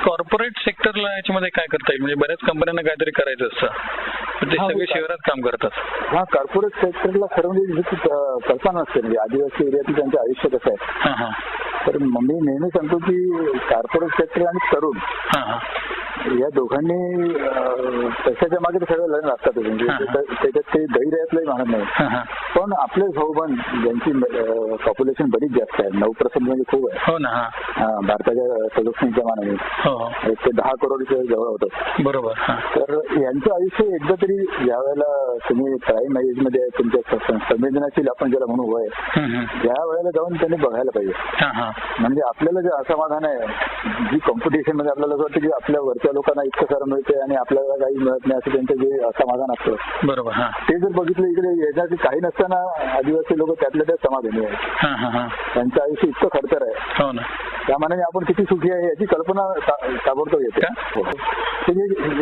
Corporate सेक्टरला याच्यामध्ये काय करता येईल? म्हणजे बऱ्याच कंपन्यांना काहीतरी करायचं असतं, ते सगळे शहरात काम करतात. हा, कॉर्पोरेट सेक्टरला खरं म्हणजे कल्पना असते, म्हणजे आदिवासी एरियातील त्यांचं आयुष्य कसं आहे. तर मी नेहमी सांगतो की कॉर्पोरेट सेक्टर आणि तरुण या दोघांनी पैशाच्या मागे तर सगळं लढणं असतात, म्हणजे त्याच्यात ते धैर्यातलंही म्हणत नाही. पण आपले भाऊबंद ज्यांची पॉप्युलेशन बरीच जास्त आहे, 9% म्हणजे खूप आहे भारताच्या सदस्यांच्या मानाने, ते 10 करोडच्या जवळ होतं. बरोबर. तर यांचं आयुष्य एकदा तरी ज्या वेळेला तुम्ही प्राईम एज मध्ये तुमच्या संवेदनाशील आपण ज्याला म्हणू वय, या वेळेला जाऊन त्यांनी बघायला पाहिजे. म्हणजे आपल्याला जे असमाधान आहे, जी कॉम्पिटिशन मध्ये आपल्याला असं वाटतं की आपल्या वरच्या लोकांना इतकं सारं मिळते आणि आपल्याला काही मिळत नाही, असं त्यांचं जे असमाधान असतं. बरोबर. ते जर बघितलं इकडे याच्यासाठी काही नसताना आदिवासी लोक त्यातल्या त्यात समाधानी आहेत. त्यांचं आयुष्य इतकं खडतर आहे, त्या मानाने आपण किती सुखी आहे याची कल्पना ताबडतोब येते.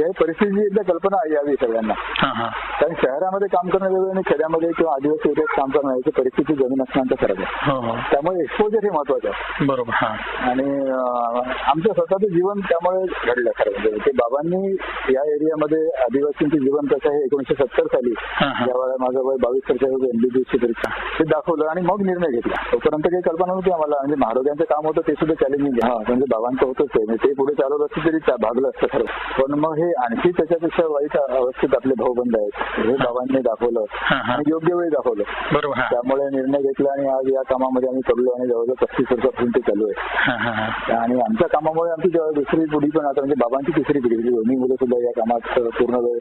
या परिस्थितीची एकदा कल्पना यावी सगळ्यांना. कारण शहरामध्ये काम करणं वेगळं आणि खेड्यामध्ये किंवा आदिवासी एरियात काम करणं याची परिस्थिती जमीन असण्याचा फरक आहे. त्यामुळे एक्सपोजर हे महत्वाचं आहे. बरोबर. आणि आमचं स्वतःचं जीवन त्यामुळे घडलं खरं म्हणजे. ते बाबांनी या एरियामध्ये आदिवासींचं जीवन कसं आहे 1970 साली ज्यावेळेला माझं वय 22 वर्ष होतं, एमबीबीएसची परीक्षा, ते दाखवलं आणि मग निर्णय घेतला. तोपर्यंत काही कल्पना नव्हती आम्हाला. म्हणजे महाराजांचं काम होतं ते सुद्धा चॅलेंजिंग आहे. म्हणजे बाबांचं होतंच ते पुढे चालवलं असतं तरी भागलं असतं खरं. पण मग हे आणखी त्याच्यापेक्षा वाईट अवस्थेत आपले भाऊबंद आहेत हे बाबांनी दाखवलं आणि योग्य वेळी दाखवलं. बरोबर. त्यामुळे निर्णय घेतला आणि आज या कामामध्ये आम्ही पडलो आणि जवळजवळ 35 वर्षापासून ते चालू आहे. आणि आमच्या कामामुळे आमची दुसरी पिढी पण आता म्हणजे बाबांची तिसरी पिढी, म्हणजे दोन्ही मुलं सुद्धा या कामात पूर्ण वेळ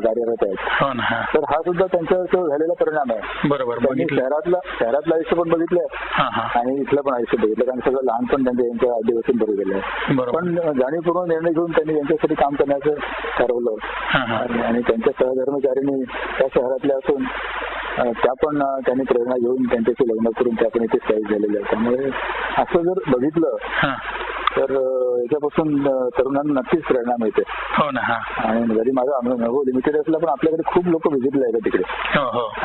कार्यरत आहेत. तर हा सुद्धा त्यांच्यावर झालेला परिणाम आहे. बरोबर. शहरातलं आयुष्य पण बघितलंय आणि इथलं पण आयुष्य बघितलं, कारण सगळं लहानपण त्यांच्या आदिवासींबरोबर गेलं आहे. पण जाणीवपूर्वक निर्णय घेऊन त्यांनी यांच्यासाठी काम करण्याचं ठरवलं आणि त्यांच्या सहधर्मचारीने त्या शहरातल्या असून त्या पण त्यांनी प्रेरणा घेऊन त्यांच्याशी लग्न करून त्या पण इथे स्थायिक झालेल्या आहेत. त्यामुळे असं जर बघितलं तर याच्यापासून तरुणांना नक्कीच प्रेरणा मिळते. आणि जरी माझा अनुभव लिमिटेड असला पण आपल्याकडे खूप लोक व्हिजिटला येतात तिकडे,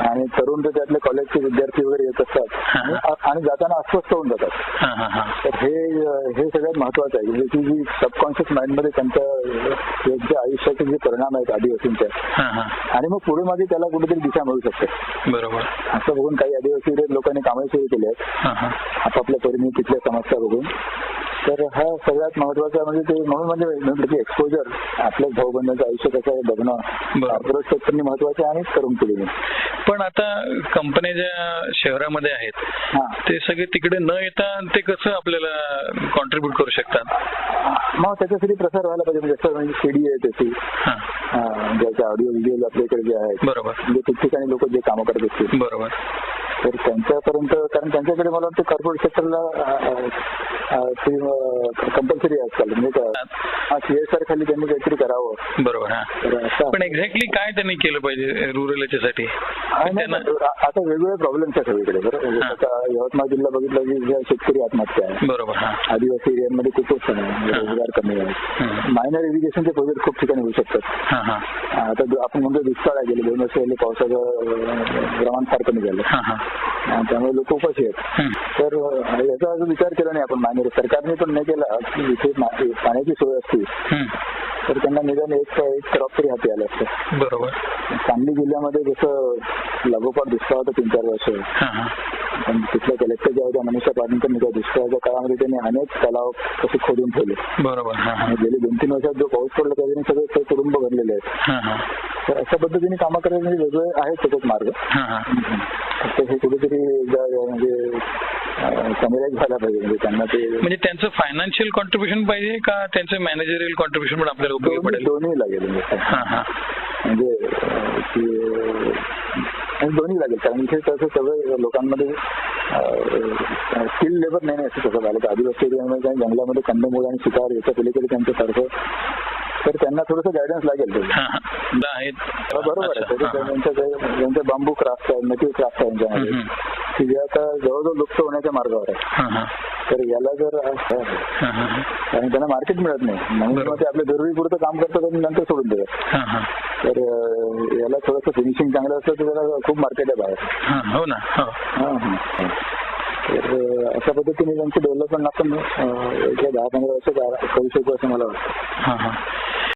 आणि तरुण तर त्यातले कॉलेजचे विद्यार्थी वगैरे येत असतात आणि जाताना अस्वस्थ होऊन जातात. तर हे सगळ्यात महत्वाचं आहे, म्हणजे की जी सबकॉन्शियस माइंड मध्ये त्यांच्या आयुष्याचे जे परिणाम आहेत आदिवासींच्या, आणि मग पुढे मागे त्याला कुठेतरी दिशा मिळू शकते. बरोबर. असं बघून काही आदिवासी लोकांनी कामही सुरू केले आहेत आपापल्या परीने तिथल्या समस्या बघून. तर हा सगळ्यात महत्वाचा म्हणजे ते म्हणून की एक्सपोजर आपल्या भाऊबंधांचं आयुष्य कसं आहे बघणं कॉर्पोरेट सेक्टरनी महत्वाचं आहे आणि तरुण पिढीने. पण आता कंपन्या ज्या शहरामध्ये आहेत ते सगळे तिकडे न येता ते कसं आपल्याला कॉन्ट्रीब्युट करू शकतात? मग त्याच्यासाठी प्रसार व्हायला पाहिजे. जसं म्हणजे सीडी आहे त्याची, ज्याच्या ऑडिओ व्हिडिओ आपल्याकडे जे आहेत, बरोबर, म्हणजे ठिकठिकाणी लोक जे कामं करत असतील, बरोबर, तर त्यांच्यापर्यंत, कारण त्यांच्याकडे मला वाटतं कॉर्पोरेट सेक्टरला कंपल्सरी आजकाल म्हणजे CSR खाली त्यांनी काहीतरी करावं. बरोबर. पण एक्झॅक्टली काय त्यांनी केलं पाहिजे रुरल याच्यासाठी? आता वेगवेगळे प्रॉब्लेम्स आहेत सगळीकडे. बरोबर. आता यवतमाळ जिल्हा बघितला की शेतकरी आत्महत्या आहे, बरोबर, आदिवासी एरियामध्ये कुपोषण आहे, रोजगार कमी आहे, मायनर इरिगेशनचे प्रोजेक्ट खूप ठिकाणी होऊ शकतात. आता आपण म्हणतो दुष्काळ आहे, गेले 2 वर्ष झाले पावसाचं प्रमाण फार कमी झालं, त्यामुळे लोक उपाशी आहेत. तर याचा अजून विचार केला नाही आपण, मायनर सरकारने पण नाही केला की इथे पाण्याची सोय असते तर त्यांना निदान एक क्रॉप तरी हाती आलं असतं. बरोबर. सांगली जिल्ह्यामध्ये जसं लागोपाठ दुष्काळ होता 3-4 वर्ष, तिथल्या कलेक्टर ज्या होत्या मनीषा पाटणकर, दुष्काळाच्या काळामध्ये त्यांनी अनेक तलाव कसे खोदून ठेवले. बरोबर. आणि गेले 2-3 वर्षात जो पाऊस पडला त्याच्याने सगळे कुटुंब भरलेले आहेत. तर अशा पद्धतीने कामं करायचे म्हणजे वेगळे आहेत त्याच्यात मार्ग. हे कुठेतरी म्हणजे समराईज झाला पाहिजे, म्हणजे त्यांना ते म्हणजे त्यांचं फायनान्शियल कॉन्ट्रीब्युशन पाहिजे का त्यांचं मॅनेजरियल कॉन्ट्रीब्युशन पण आपल्याला उपयोगी पडेल? दोन्ही लागेल. म्हणजे दोन्ही लागेल, कारण इथे तसं सगळं लोकांमध्ये स्किल लेबर नाही असं तसं झालं. आदिवासी एरियामध्ये काही जंगलामध्ये कंदमूळ आणि शिकार याच्या पलीकडे त्यांच्यासारखं, तर त्यांना थोडंसं गायडन्स लागेल. बरोबर आहे. त्यांचं बांबू क्राफ्ट आहे, नेटिव्ह क्राफ्ट आहे यांच्यामध्ये, की जे आता जवळजवळ लुप्त होण्याच्या मार्गावर आहे. तर याला जर आणि त्यांना मार्केट मिळत नाही म्हणून ते आपल्या जरुरीपुरतं काम करतात आणि नंतर सोडून देतात. तर याला थोडंसं फिनिशिंग चांगलं असतं तर त्याला खूप मार्केट आहे बाहेर. हो ना. तर अशा पद्धतीने त्यांचं डेव्हलपमेंट आपण 10-15 वर्षात करू शकू असं मला वाटतं.